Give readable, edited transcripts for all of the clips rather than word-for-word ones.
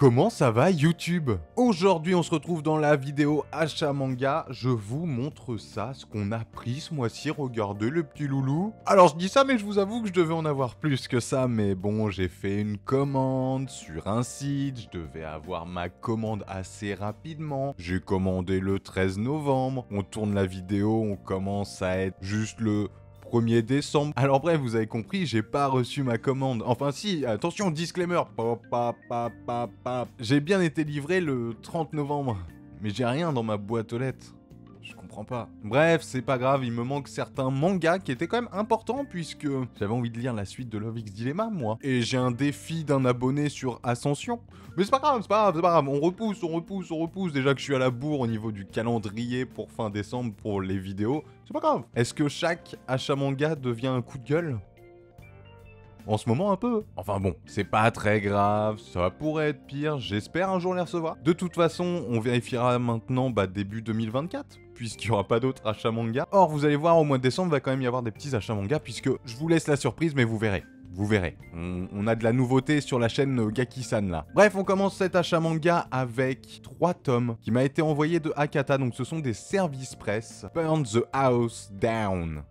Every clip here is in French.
Comment ça va YouTube? Aujourd'hui on se retrouve dans la vidéo achat manga, je vous montre ça, ce qu'on a pris ce mois-ci, regardez le petit loulou. Alors je dis ça mais je vous avoue que je devais en avoir plus que ça, mais bon j'ai fait une commande sur un site, je devais avoir ma commande assez rapidement. J'ai commandé le 13 novembre, on tourne la vidéo, on commence à être juste le 1er décembre. Alors bref, vous avez compris, j'ai pas reçu ma commande. Enfin si, attention, disclaimer. J'ai bien été livré le 30 novembre. Mais j'ai rien dans ma boîte aux lettres. Je comprends pas. Bref, c'est pas grave, il me manque certains mangas qui étaient quand même importants puisque j'avais envie de lire la suite de Love X Dilemma, moi. Et j'ai un défi d'un abonné sur Ascension. Mais c'est pas grave, c'est pas grave, c'est pas grave. On repousse. Déjà que je suis à la bourre au niveau du calendrier pour fin décembre pour les vidéos. C'est pas grave. Est-ce que chaque achat manga devient un coup de gueule ? En ce moment un peu. Enfin bon, c'est pas très grave, ça pourrait être pire, j'espère un jour les recevoir. De toute façon, on vérifiera maintenant début 2024, puisqu'il n'y aura pas d'autres achats manga. Or, vous allez voir, au mois de décembre, va quand même y avoir des petits achats manga, puisque je vous laisse la surprise, mais vous verrez. Vous verrez. On a de la nouveauté sur la chaîne Gaki-san là. Bref, on commence cet achat manga avec 3 tomes qui m'a été envoyé de Akata, donc ce sont des services presse. Burn the House Down.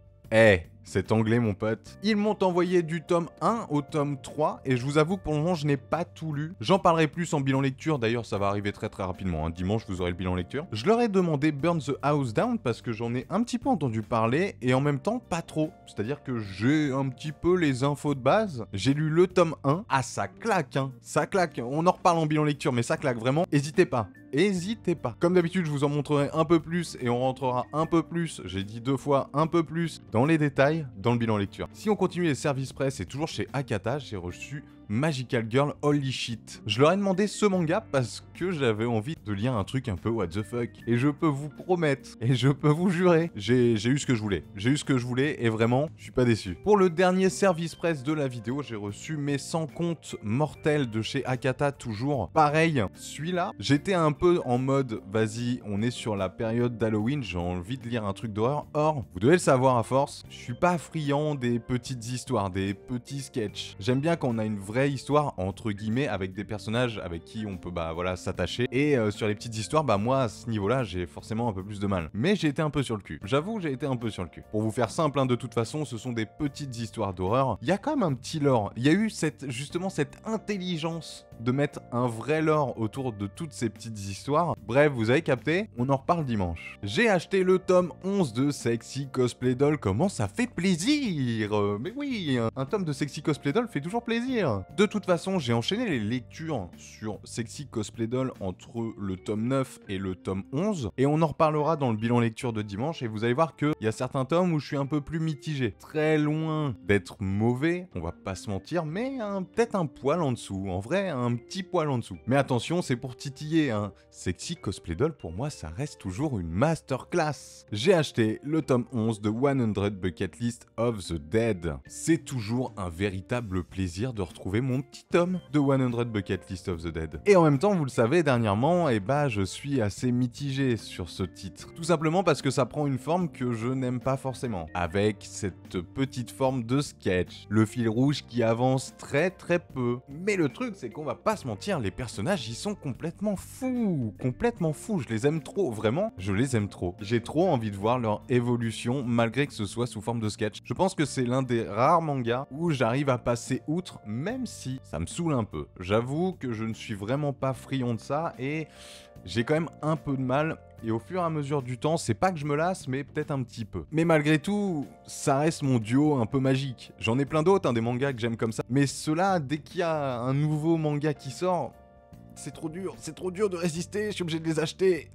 C'est anglais mon pote. Ils m'ont envoyé du tome 1 au tome 3 et je vous avoue que pour le moment je n'ai pas tout lu. J'en parlerai plus en bilan lecture, d'ailleurs ça va arriver très rapidement, hein. Dimanche vous aurez le bilan lecture. Je leur ai demandé Burn the House Down parce que j'en ai un petit peu entendu parler et en même temps pas trop. C'est-à-dire que j'ai un petit peu les infos de base. J'ai lu le tome 1. Ah ça claque hein, ça claque. On en reparle en bilan lecture mais ça claque vraiment. N'hésitez pas. N'hésitez pas. Comme d'habitude, je vous en montrerai un peu plus et on rentrera un peu plus, j'ai dit 2 fois un peu plus, dans les détails, dans le bilan lecture. Si on continue les services presse et toujours chez Akata, j'ai reçu Magical Girl Holy Shit. Je leur ai demandé ce manga parce que j'avais envie de lire un truc un peu what the fuck. Et je peux vous promettre, et je peux vous jurer, j'ai eu ce que je voulais. J'ai eu ce que je voulais et vraiment, je suis pas déçu. Pour le dernier service presse de la vidéo, j'ai reçu Mes 100 contes mortels de chez Akata toujours. Pareil, celui-là, j'étais un peu en mode, vas-y, on est sur la période d'Halloween, j'ai envie de lire un truc d'horreur. Or, vous devez le savoir à force, je suis pas friand des petites histoires, des petits sketchs. J'aime bien quand on a une vraie histoire, entre guillemets, avec des personnages avec qui on peut, s'attacher. Et sur les petites histoires, moi, à ce niveau-là, j'ai forcément un peu plus de mal. Mais j'ai été un peu sur le cul. J'avoue, j'ai été un peu sur le cul. Pour vous faire simple, hein, de toute façon, ce sont des petites histoires d'horreur. Il y a quand même un petit lore. Il y a eu justement cette intelligence de mettre un vrai lore autour de toutes ces petites histoires. Bref, vous avez capté, on en reparle dimanche. J'ai acheté le tome 11 de Sexy Cosplay Doll, comment ça fait plaisir. Mais oui, un tome de Sexy Cosplay Doll fait toujours plaisir. De toute façon, j'ai enchaîné les lectures sur Sexy Cosplay Doll entre le tome 9 et le tome 11, et on en reparlera dans le bilan lecture de dimanche, et vous allez voir qu'il y a certains tomes où je suis un peu plus mitigé. Très loin d'être mauvais, on va pas se mentir, mais peut-être un poil en dessous. En vrai, un petit poil en dessous. Mais attention, c'est pour titiller, hein. Sexy Cosplay Doll, pour moi, ça reste toujours une masterclass. J'ai acheté le tome 11 de 100 Bucket List of the Dead. C'est toujours un véritable plaisir de retrouver mon petit tome de 100 Bucket List of the Dead. Et en même temps, vous le savez, dernièrement, je suis assez mitigé sur ce titre. Tout simplement parce que ça prend une forme que je n'aime pas forcément. Avec cette petite forme de sketch. Le fil rouge qui avance très peu. Mais le truc, c'est qu'on va pas se mentir, les personnages, ils sont complètement fous. Complètement fous. Je les aime trop. Vraiment, je les aime trop. J'ai trop envie de voir leur évolution, malgré que ce soit sous forme de sketch. Je pense que c'est l'un des rares mangas où j'arrive à passer outre, même si ça me saoule un peu. J'avoue que je ne suis vraiment pas friand de ça et j'ai quand même un peu de mal. Et au fur et à mesure du temps, c'est pas que je me lasse, mais peut-être un petit peu. Mais malgré tout, ça reste mon duo un peu magique. J'en ai plein d'autres, des mangas que j'aime comme ça. Mais ceux-là, dès qu'il y a un nouveau manga qui sort, c'est trop dur de résister, je suis obligé de les acheter.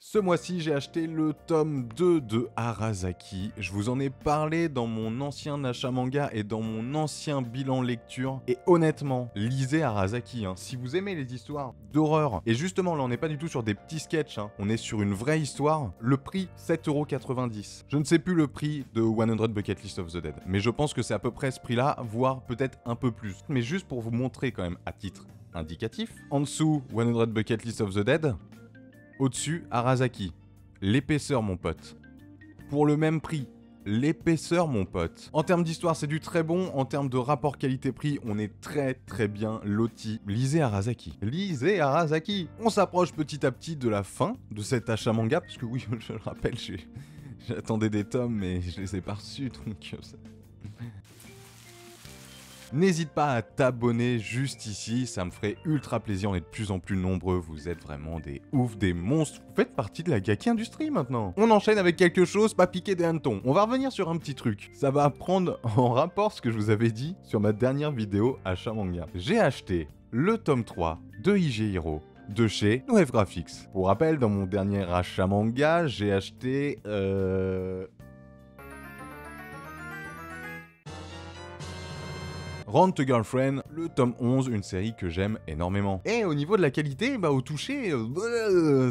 Ce mois-ci, j'ai acheté le tome 2 de Arasaki. Je vous en ai parlé dans mon ancien achat manga et dans mon ancien bilan lecture. Et honnêtement, lisez Arasaki. Si vous aimez les histoires d'horreur, et justement là on n'est pas du tout sur des petits sketchs, on est sur une vraie histoire, le prix 7,90 €. Je ne sais plus le prix de 100 Bucket List of the Dead, mais je pense que c'est à peu près ce prix-là, voire peut-être un peu plus. Mais juste pour vous montrer quand même à titre indicatif, en dessous 100 Bucket List of the Dead, au-dessus, Arasaki. L'épaisseur, mon pote. Pour le même prix, l'épaisseur, mon pote. En termes d'histoire, c'est du très bon. En termes de rapport qualité-prix, on est très bien loti. Lisez Arasaki. Lisez Arasaki. On s'approche petit à petit de la fin de cet achat manga, parce que oui, je le rappelle, j'attendais des tomes, mais je les ai pas reçus, donc... N'hésite pas à t'abonner juste ici, ça me ferait ultra plaisir, on est de plus en plus nombreux, vous êtes vraiment des oufs, des monstres, vous faites partie de la Gaki Industrie maintenant. On enchaîne avec quelque chose, pas piquer des hannetons. On va revenir sur un petit truc, ça va prendre en rapport ce que je vous avais dit sur ma dernière vidéo achat manga. J'ai acheté le tome 3 de IG Hero de chez Wave Graphics. Pour rappel, dans mon dernier achat manga, j'ai acheté... Rent a Girlfriend, le tome 11, une série que j'aime énormément. Et au niveau de la qualité, bah au toucher,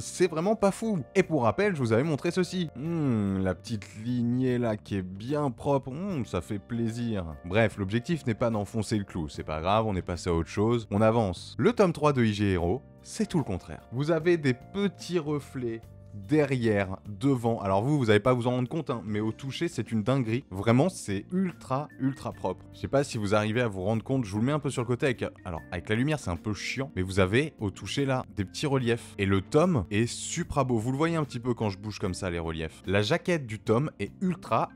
c'est vraiment pas fou. Et pour rappel, je vous avais montré ceci. La petite lignée là qui est bien propre, ça fait plaisir. Bref, l'objectif n'est pas d'enfoncer le clou, c'est pas grave, on est passé à autre chose, on avance. Le tome 3 de IG Hero, c'est tout le contraire. Vous avez des petits reflets derrière, devant, alors vous allez pas vous en rendre compte, hein, mais au toucher c'est une dinguerie, vraiment c'est ultra propre. Je sais pas si vous arrivez à vous rendre compte, je vous le mets un peu sur le côté avec la lumière c'est un peu chiant, mais vous avez au toucher là des petits reliefs, et le tome est supra beau, vous le voyez un petit peu quand je bouge comme ça les reliefs. La jaquette du tome est ultra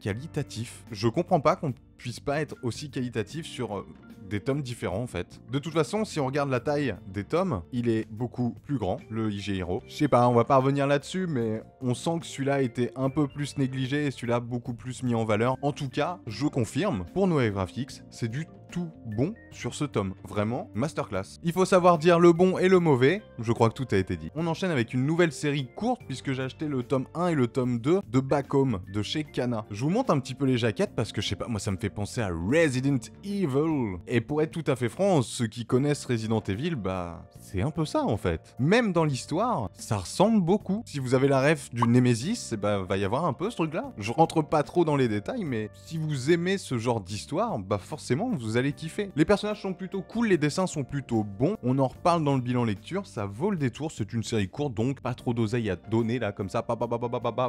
qualitatif, je comprends pas qu'on puisse pas être aussi qualitatif sur... des tomes différents en fait. De toute façon, si on regarde la taille des tomes, il est beaucoup plus grand, le IG Hero. Je sais pas, on va pas revenir là-dessus, mais on sent que celui-là était un peu plus négligé et celui-là beaucoup plus mis en valeur. En tout cas, je confirme, pour Noé Graphics, c'est du tout bon sur ce tome. Vraiment, masterclass. Il faut savoir dire le bon et le mauvais, je crois que tout a été dit. On enchaîne avec une nouvelle série courte, puisque j'ai acheté le tome 1 et le tome 2 de Back Home, de chez Kana. Je vous montre un petit peu les jaquettes, parce que je sais pas, moi ça me fait penser à Resident Evil. Et pour être tout à fait franc, ceux qui connaissent Resident Evil, bah, c'est un peu ça en fait. Même dans l'histoire, ça ressemble beaucoup. Si vous avez la ref du Nemesis, bah, va y avoir un peu ce truc-là. Je rentre pas trop dans les détails, mais si vous aimez ce genre d'histoire, bah forcément, vous allez kiffer. Les personnages sont plutôt cool, les dessins sont plutôt bons. On en reparle dans le bilan lecture, ça vaut le détour. C'est une série courte, donc pas trop d'oseille à donner là, comme ça.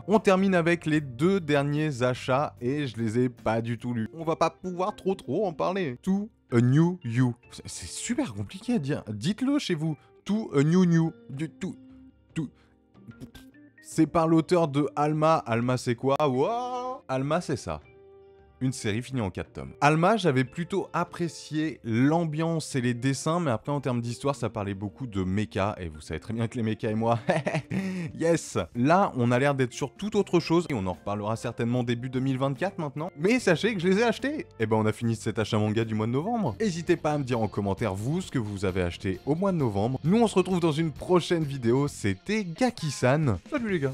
On termine avec les 2 derniers achats et je les ai pas du tout lus. On va pas pouvoir trop en parler. To a New You. C'est super compliqué à dire. Dites-le chez vous. To a New. C'est par l'auteur de Alma. Alma, c'est quoi? Wow. Alma, c'est ça. Une série finie en 4 tomes. Alma, j'avais plutôt apprécié l'ambiance et les dessins, mais après en termes d'histoire, ça parlait beaucoup de mecha, et vous savez très bien que les mechas et moi, yes. Là, on a l'air d'être sur tout autre chose, et on en reparlera certainement début 2024 maintenant. Mais sachez que je les ai achetés. Et ben on a fini cet achat manga du mois de novembre. N'hésitez pas à me dire en commentaire vous ce que vous avez acheté au mois de novembre. Nous on se retrouve dans une prochaine vidéo, c'était Gaki-san. Salut les gars.